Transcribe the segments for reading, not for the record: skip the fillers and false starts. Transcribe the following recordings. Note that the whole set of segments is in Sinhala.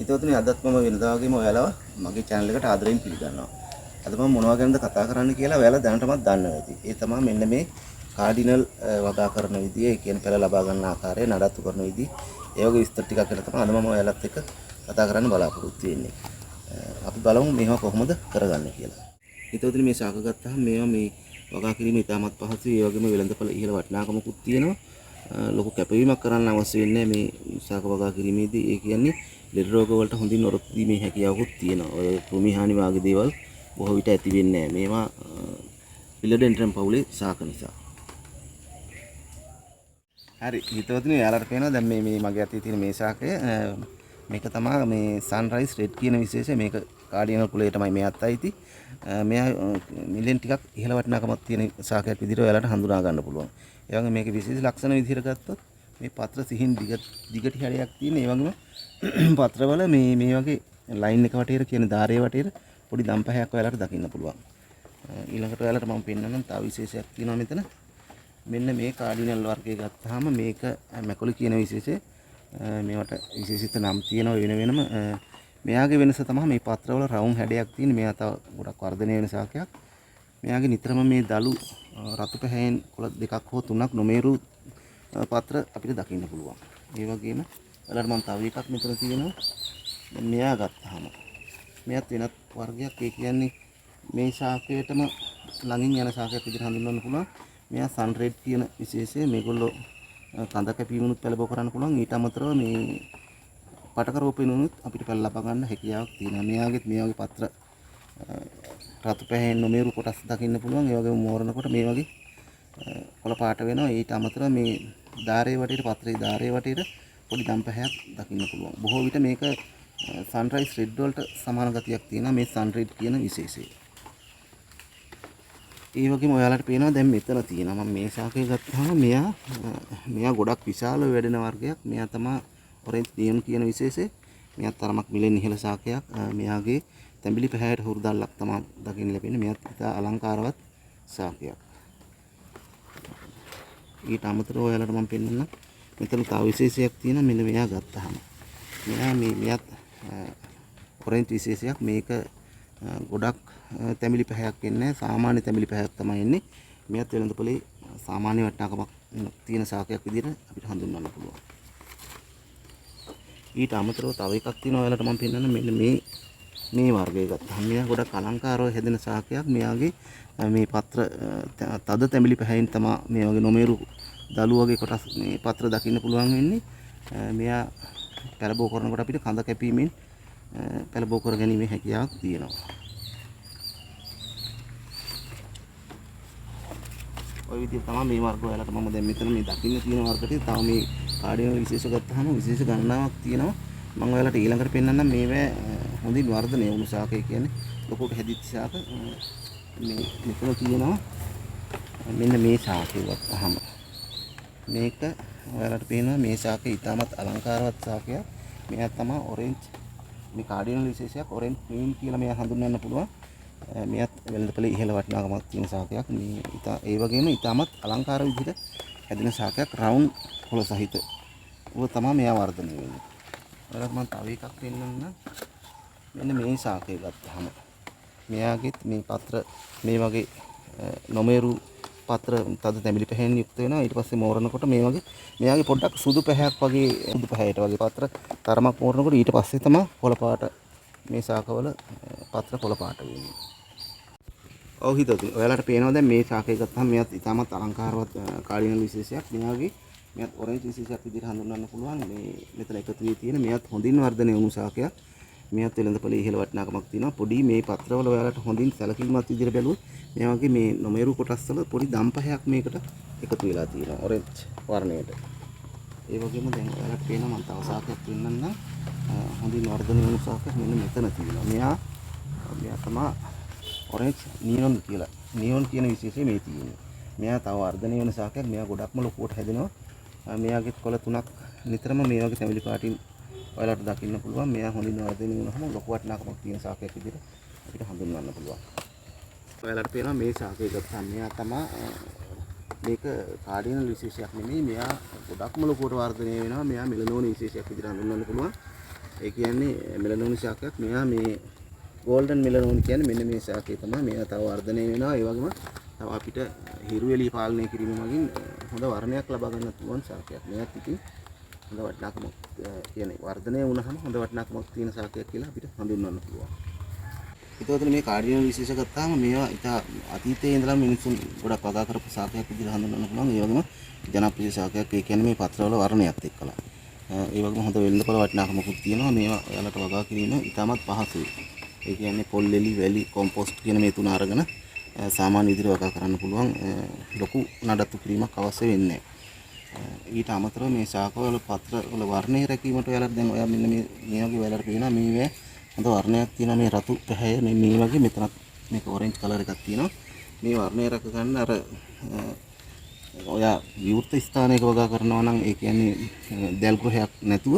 හිතවතුනි අදත් මම වෙනදා වගේම ඔයාලව මගේ channel එකට ආදරෙන් පිළිගන්නවා. අද මම මොනවා ගැනද කතා කරන්න කියලා ඔයාලා දැනටමත් දන්නවා ඇති. ඒ තමයි මෙන්න මේ කාඩිනල් වගා කරන විදිය, ඒ කියන්නේ පෙළ ලබා ගන්න ආකාරය, නඩත්තු කරන විදිය, ඒ වගේ විස්තර ටිකක් ගැන තමයි අද මම ඔයාලත් එක්ක කතා කරන්න බලාපොරොත්තු වෙන්නේ. අපි බලමු මේවා කොහොමද කරගන්නේ කියලා. හිතවතුනි මේ ශාක ගත්තාම මේවා මේ වගා කිරීම ඉතාමත් පහසුයි. ඒ වගේම වෙළඳපොළ ඉහළ වටිනාකමකුත් තියෙනවා. ලොකු කැපවීමක් කරන්න අවශ්‍ය වෙන්නේ මේ ශාක වගා කිරීමේදී. ඒ කියන්නේ ලෙඩ රෝග වලට හොඳින් ඔරොත්තු දීමේ හැකියාවකුත් තියෙනවා. ඔය කෘමි හානි වගේ දේවල් බොහෝ විට ඇති වෙන්නේ නැහැ. මේවා පිලඩෙන්ට්‍රම් පවුලේ ශාක නිසා. හරි හිතවතුනි යාලට පේනවා දැන් මේ මගේ අතේ තියෙන මේ ශාකය මේක තමයි මේ සන්රයිස් රෙඩ් කියන විශේෂය. මේක කාඩිනල් කුලේ තමයි මෙයාත් අයිති. මෙයා මිලියන් ටිකක් ඉහළ වටිනාකමක් තියෙන ශාකයක් විදිහට ඔයාලට හඳුනා ගන්න පුළුවන්. ඒ වගේම මේකේ විශේෂ ලක්ෂණ විදිහට ගත්තොත් මේ පත්‍ර සිහින් දිගටි හැඩයක් තියෙන. ඒ වගේම පත්‍රවල මේ වගේ ලයින් එක වටේට කියන ධාරයේ වටේට පොඩි දම්පහයක් ඔයාලට දකින්න පුළුවන්. ඊළඟට ඔයාලට මම පෙන්නන්නම් තව විශේෂයක් තියෙනවා මෙතන. මෙන්න මේ කාඩිනල් වර්ගය ගත්තාම මේක මැකොලි කියන විශේෂය මේවට විශේෂිත නම් තියෙනවා වෙන වෙනම. මෙයාගේ වෙනස තමයි මේ පත්‍රවල රවුම් හැඩයක් තියෙන. මෙයා තව ගොඩක් වර්ධනය වෙන ශාකයක්. මෙයාගේ නිතරම මේ දලු රතු පැහැයෙන් කොළ දෙකක් හෝ තුනක් නොමේරු පත්‍ර අපිට දකින්න පුළුවන්. ඒ වගේම ඔයාලට මම තව එකක් මෙතන තියෙනවා. මෙයා ගත්තාම මෙයත් වෙනත් වර්ගයක්. ඒ කියන්නේ මේ ශාකයටම ළඟින් යන ශාකයක් විදිහට හඳුන්වන්න පුළුවන්. මෙයා සන් රෙඩ් කියන විශේෂය. මේගොල්ලෝ කඳ කැපීමනුත් පළබෝ කරන්න පුළුවන්. ඊට අමතරව මේ පටක රෝපණයනුත් අපිට පැල ලබා ගන්න හැකියාවක් තියෙනවා. මෙයාගෙත් මේ වගේ පත්‍ර රතු පැහැයෙන් නොමේරු කොටස් දකින්න පුළුවන්. ඒ වගේම මෝරනකොට මේ වගේ කොළ පාට වෙනවා. ඊට අමතරව මේ ධාරයේ වටේට පත්‍රයේ ධාරයේ වටේට පොඩි දම් පැහැයක් දකින්න පුළුවන්. බොහෝ විට මේක සන්රයිස් රෙඩ් වලට සමාන ගතියක් තියෙනවා මේ සන් රෙඩ් කියන විශේෂය. ඒ වගේම ඔයාලට පේනවා දැන් මෙතන තියෙනවා මම මේ ශාකය ගත්තාම මෙයා ගොඩක් විශාල වැඩෙන වර්ගයක්. මෙයා තමයි ඔරෙන්ජ් නියොන් කියන විශේෂය. මෙයාත් තරමක් මිලෙන් ඉහළ ශාකයක්. මෙයාගේ තැඹිලි පැහැයට හුරුදල්ලක් තමයි දකින්න ලැබෙන්නේ. මෙයාත් ඉතා අලංකාරවත් ශාකයක්. ඊට අමතරව ඔයාලට මම පෙන්නන්නම් මෙතන තව විශේෂයක් තියෙනවා. මෙන්න මෙයා ගත්තාම මෙයාත් ඔරෙන්ජ් විශේෂයක්. මේක ගොඩක් තැඹිලි පැහැයක් එන්නේ. සාමාන්‍ය තැඹිලි පැහැයක් තමයි එන්නේ. මෙයාත් වෙළඳපොලේ සාමාන්‍ය වටිනාකමක් තියෙන ශාකයක් විදිහට අපිට හඳුන්වන්න පුළුවන්. ඊට අමතරව තව එකක් තියෙනවා ඔයාලට මම පෙන්නන්න. මෙන්න මේ වර්ගය ගත්තාම මෙයා ගොඩක් අලංකාරව හැදෙන ශාකයක්. මෙයාගේ මේ පත්‍ර තද තැඹිලි පැහැයෙන් තමයි මේ වගේ නොමේරු දළු වගේ කොටස් මේ පත්‍ර දකින්න පුළුවන් වෙන්නේ. මෙයා පළබෝ කරනකොට අපිට කඳ කැපීමෙන් පළබෝ කර ගැනීමේ හැකියාවක් තියෙනවා. ඔය විදිහට තමයි මේ වර්ග වලට මම දැන් මෙතන මේ දකින්න තියෙන වර්ගට තව මේ කාඩිනල් විශේෂ ගත්තාම විශේෂ ගණනාවක් තියෙනවා. මම ඔයාලට ඊළඟට පෙන්නන්නම් මේවා හොඳින් වර්ධනය වුණු ශාක. ඒ කියන්නේ ලොකුට හැදිච්ච ශාක. මේ මෙතන තියෙනවා මෙන්න මේ ශාකය ගත්තාම මේක ඔයාලට පේනවා මේ ශාකය ඉතාමත් අලංකාරවත් ශාකයක්. මෙයා තමයි ඔරෙන්ජ් මේ කාඩිනල් විශේෂයක් ඔරෙන්ජ් ක්‍රීම් කියලා මෙයා හඳුන්වන්න පුළුවන්. මෙයත් වෙළඳපොලේ ඉහළ වටිනාකමක් තියෙන ශාකයක්. ඒ වගේම ඉතාමත් අලංකාර විදිහට හැදෙන ශාකයක්. රවුන්ඩ් කොළ සහිත ඌව තමයි මෙයා වර්ධනය වෙන්නේ. ඔයාලට මම තව එකක් පෙන්නන්න. මෙන්න මේ ශාකය ගත්තාම මෙයාගෙත් මේ පත්‍ර මේ වගේ නොමේරු පත්‍ර තද තැඹිලි පැහැයෙන් යුක්ත වෙනවා. ඊට පස්සේ මෝරනකොට මේ වගේ මෙයාගේ පොඩ්ඩක් සුදු පැහැයක් වගේ සුදු පැහැයට වගේ පත්‍ර තරමක් මෝරනකොට ඊට පස්සේ තමයි කොළ පාට මේ ශාකවල පත්‍ර කොළ පාට වෙන්නේ. ඔව් හිතවතුනි ඔයාලට පේනවා දැන් මේ ශාකය ගත්තාම මෙයත් ඉතාමත් අලංකාරවත් කාඩිනල් විශේෂයක්. මෙයත් ඔරෙන්ජ් විශේෂයක් විදිහට හඳුන්වන්න පුළුවන්. මේ මෙතන එකතු වී තියෙන මෙයත් හොඳින් වර්ධනය වුණු ශාකයක්. මෙයත් වෙළඳපොලේ ඉහළ වටිනාකමක් තියෙනවා. පොඩි මේ පත්‍රවල ඔයාලට හොඳින් සැලකිලිමත් විදිහට බැලුවොත් මේ වගේ මේ නොමේරු කොටස් වල පොඩි දම්පහයක් මේකට එකතු වෙලා තියෙනවා ඔරෙන්ජ් වර්ණයට. ඒ වගේම දැන් ඔයාලට පේනවා මම තව ශාකයක් පෙන්නන්නම්. හොඳින් වර්ධනය වුණු ශාකයක් මෙන්න මෙතන තියෙනවා. මෙයා තමයි ඔරෙන්ජ් නියොන් කියලා. නියොන් කියන විශේෂය මේ තියෙන්නේ. මෙයා තව වර්ධනය වෙන ශාකයක්. මෙයා ගොඩක්ම ලොකුවට හැදෙනවා. මෙයාගේ කොළ තුනක් නිතරම මේ වගේ තැඹිලි පාටින් ඔයාලට දකින්න පුළුවන්. මෙයා හොඳින් වර්ධනය වුණාම ලොකු වටිනාකමක් තියෙන ශාකයක් විදිහට අපිට හඳුන්වන්න පුළුවන්. ඔයාලට පේනවා මේ ශාකය ගත්තාම මෙයා තමයි මේක කාඩිනල් විශේෂයක් නෙමෙයි. මෙයා ගොඩක්ම ලොකුවට වර්ධනය වෙනවා. මෙයා මෙලනෝන විශේෂයක් විදිහට හඳුන්වන්න පුළුවන්. ඒ කියන්නේ මෙලනෝනි ශාකයක්. මෙයා මේ ගෝල්ඩන් මෙලනෝනි කියන්නේ මෙන්න මේ ශාකය තමයි. මේවා තව වර්ධනය වෙනවා. ඒ වගේම තව අපිට හිරු එළිය පාලනය කිරීම මගින් හොඳ වර්ණයක් ලබා ගන්න පුළුවන් ශාකයක්. මේවත් ඉතින් හොඳ වටිනාකමක් කියන්නේ වර්ධනය වුණාම හොඳ වටිනාකමක් තියෙන ශාකයක් කියලා අපිට හඳුන්වන්න පුළුවන්. ඒතකොට මේ කාඩිනල් විශේෂ ගත්තාම මේවා ඉතා අතීතයේ ඉඳලා මිනිසුන් ගොඩක් වගා කරපු ශාකයක් විදිහට හඳුන්වන්න පුළුවන්. ඒ වගේම ජනප්‍රිය ශාකයක්. ඒ කියන්නේ මේ පත්‍රවල වර්ණයත් එක්කලා. ඒ වගේම හොඳ වෙළඳපොළ වටිනාකමකුත් තියෙනවා. මේවා ඔයාලට වගා කිරීම ඉතාමත් පහසුයි. ඒ කියන්නේ පොල්ලෙලි, වැලි, කොම්පෝස්ට් කියන මේ තුන අරගෙන සාමාන්‍ය විදිහට වගා කරන්න පුළුවන්. ලොකු නඩත්තු කිරීමක් අවශ්‍ය වෙන්නේ නැහැ. ඊට අමතරව මේ ශාකවල පත්‍රවල වර්ණය රැකීමට ඔයාලට දැන් ඔයා මෙන්න මේ වගේ ඔයාලට පේනවා මේ හොඳ වර්ණයක් තියෙනවා. මේ රතු පැහැය මේ වගේ මෙතනත් මේක ඔරෙන්ජ් කලර් එකක් තියෙනවා. මේ වර්ණය රැක ගන්න අර ඔයා විවෘත ස්ථානයක වගා කරනවා නම් ඒ කියන්නේ දැල් ගෘහයක් නැතුව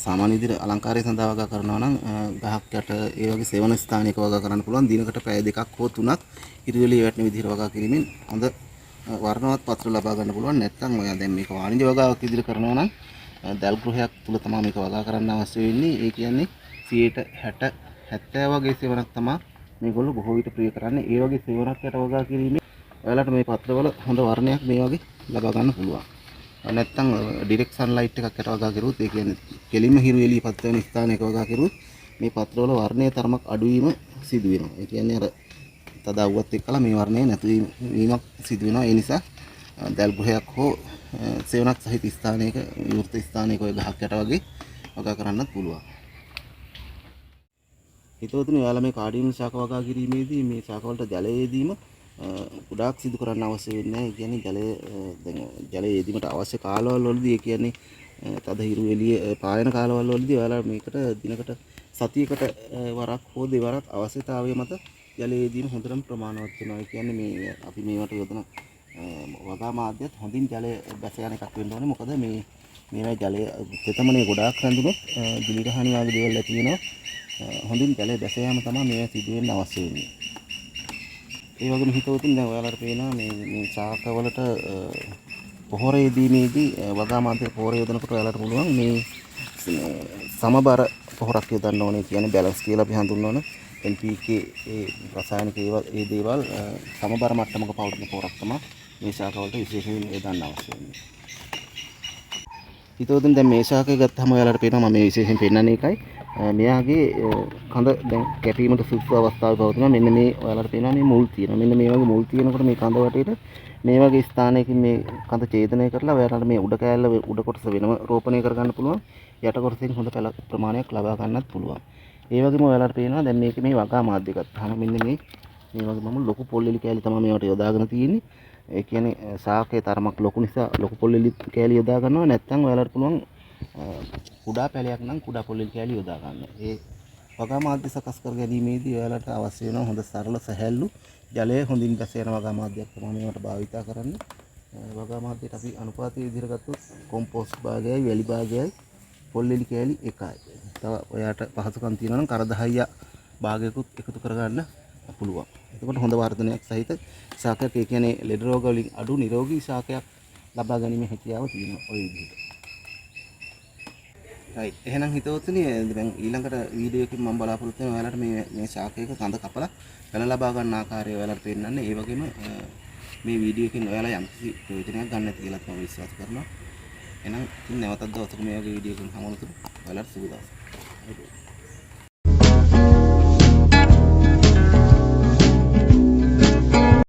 සාමාන්‍ය විදිහට අලංකාරය සඳහා වගා කරනවා නම් ගහක් යට ඒ වගේ සෙවන ස්ථානයක වගා කරන්න පුළුවන්. දිනකට පැය දෙකක් හෝ තුනක් ඉරියලිය වැටෙන විදිහට වගා කිරීමෙන් හොඳ වර්ණවත් පත්‍ර ලබා ගන්න පුළුවන්. නැත්නම් ඔයා දැන් මේක වාණිජ වගාවක් විදිහට කරනවා නම් දැල් ගෘහයක් තුල තමයි මේක වගා කරන්න අවශ්‍ය වෙන්නේ. ඒ කියන්නේ 60 70 වගේ සෙවනක් තමයි මේගොල්ලෝ බොහෝ විට ප්‍රිය කරන්නේ. ඒ වගේ සෙවනක් යට වගා කිරීමෙන් ඔයාලට මේ පත්‍රවල හොඳ වර්ණයක් මේ වගේ ලබා ගන්න පුළුවන්. නැත්තම් ඩිරෙක්ට් සන්ලයිට් එකක් යට වගා කරුවොත් ඒ කියන්නේ කෙලින්ම හිරු එළිය පත් වෙන ස්ථානයක වගා කරුවොත් මේ පත්‍රවල වර්ණයේ තරමක් අඩු වීම සිදු වෙනවා. ඒ කියන්නේ අර තදවුවත් එක්කලා මේ වර්ණය නැති වීමක් සිදු වෙනවා. ඒ නිසා දැල් ගෘහයක් හෝ සෙවණක් සහිත ස්ථානයක විවෘත ස්ථානයක ඔය ගහක් යට වගේ වගා කරන්නත් පුළුවන්. හිතවතුනි ඔයාලා මේ කාඩිනල් ශාක වගා කිරීමේදී මේ ශාක වලට ජලය යෙදීම ගොඩාක් සිදු කරන්න අවශ්‍ය වෙන්නේ නැහැ. ඒ කියන්නේ ජලය යෙදීමට අවශ්‍ය කාලවල වලදී ඒ කියන්නේ තද හිරු එළිය පායන කාලවල වලදී ඔයාලා මේකට දිනකට සතියකට වරක් හෝ දෙවරක් අවශ්‍යතාවය මත ජලය යෙදීම හොඳටම ප්‍රමාණවත් වෙනවා. ඒ කියන්නේ මේ අපි මේවට යොදන වගා මාධ්‍යත් හොඳින් ජලය බැස යන එකක් වෙන්න ඕනේ. මොකද මේවා ජලය තෙතමනේ ගොඩාක් රැඳුනොත් ගිලිරහණි වගේ දේවල් ඇති වෙනවා. හොඳින් ජලය බැස යාම තමයි මේවා සිදු වෙන්න අවශ්‍ය වෙන්නේ. ඒ වගේම හිතවතුන් දැන් ඔයාලට පේනවා මේ ශාකවලට පොහොර යෙදීමේදී වගා මාධ්‍ය පොහොර යොදනකොට ඔයාලට පුළුවන් මේ සමබර පොහොරක් යොදන්න ඕනේ. කියන්නේ බැලන්ස් කියලා අපි හඳුන්වන NPK ඒ රසායනික ඒ දේවල් සමබර මට්ටමක පවතින පොහොරක් තමයි මේ ශාකවලට විශේෂයෙන් යොදන්න අවශ්‍ය වෙන්නේ. හිතවතුන් දැන් මේ ශාකය ගත්තාම ඔයාලට පේනවා මම මේ විශේෂයෙන් පෙන්නන්නේ එකයි. මෙයාගේ කඳ දැන් කැපීමට සුදුසු අවස්ථාවක් පවතිනවා. මෙන්න මේ ඔයාලට පේනවා මේ මුල් තියෙනවා. මෙන්න මේ වගේ මුල් තියෙනකොට මේ කඳ වටේට මේ වගේ ස්ථානයකින් මේ කඳ ඡේදනය කරලා ඔයාලට මේ උඩ කෑල්ල උඩ කොටස වෙනම රෝපණය කර ගන්න පුළුවන්. යට කොටසෙන් හොඳ පැල ප්‍රමාණයක් ලබා ගන්නත් පුළුවන්. ඒ වගේම ඔයාලට පේනවා දැන් මේකේ මේ වගා මාධ්‍ය ගත්තාම මෙන්න මේ වගේ මම ලොකු පොල්ලෙලි කෑලි තමයි මේවට යොදාගෙන තියෙන්නේ. ඒ කියන්නේ ශාකයේ තරමක් ලොකු නිසා ලොකු පොල්ලෙලි කෑලි යොදා ගන්නවා. නැත්නම් ඔයාලට පුළුවන් කුඩා පැලයක් නම් කුඩා පොල්ලෙලි කෑලි යොදා ගන්න. ඒ වගා මාධ්‍ය සකස් කර ගැනීමේදී ඔයාලට අවශ්‍ය වෙන හොඳ සරල සැහැල්ලු ජලය හොඳින් බැස යන වගා මාධ්‍යයක් තමයි මේවට භාවිතා කරන්න. වගා මාධ්‍යයට අපි අනුපාතය විදිහට ගත්තොත් කොම්පෝස්ට් භාගයයි වැලි භාගයයි පොල්ලෙලි කෑලි එකයි. තව ඔයාට පහසුකම් තියෙනවා නම් කර 10 භාගයකුත් එකතු කරගන්න පුළුවන්. එතකොට හොඳ වර්ධනයක් සහිත ශාකයක් ඒ කියන්නේ ලෙඩ රෝග වලින් අඩු නිරෝගී ශාකයක් ලබා ගැනීම හැකියාව තියෙනවා ඔය විදිහට. right එහෙනම් හිතවතුනි දැන් ඊළඟට වීඩියෝ එකකින් මම බලාපොරොත්තු වෙනවා ඔයාලට මේ ශාකයක කඳ කපලා පැල ලබා ගන්න ආකාරය ඔයාලට පෙන්නන්නේ. ඒ වගේම මේ වීඩියෝ එකෙන් ඔයාලා යම්කිසි ප්‍රයෝජනයක් ගන්න ඇති කියලා මම විශ්වාස කරනවා. එහෙනම් ඉතින් නැවතත් දවසක මේ වගේ වීඩියෝ එකකින් හමුවනතුරු ඔයාලට සුබ දවසක්.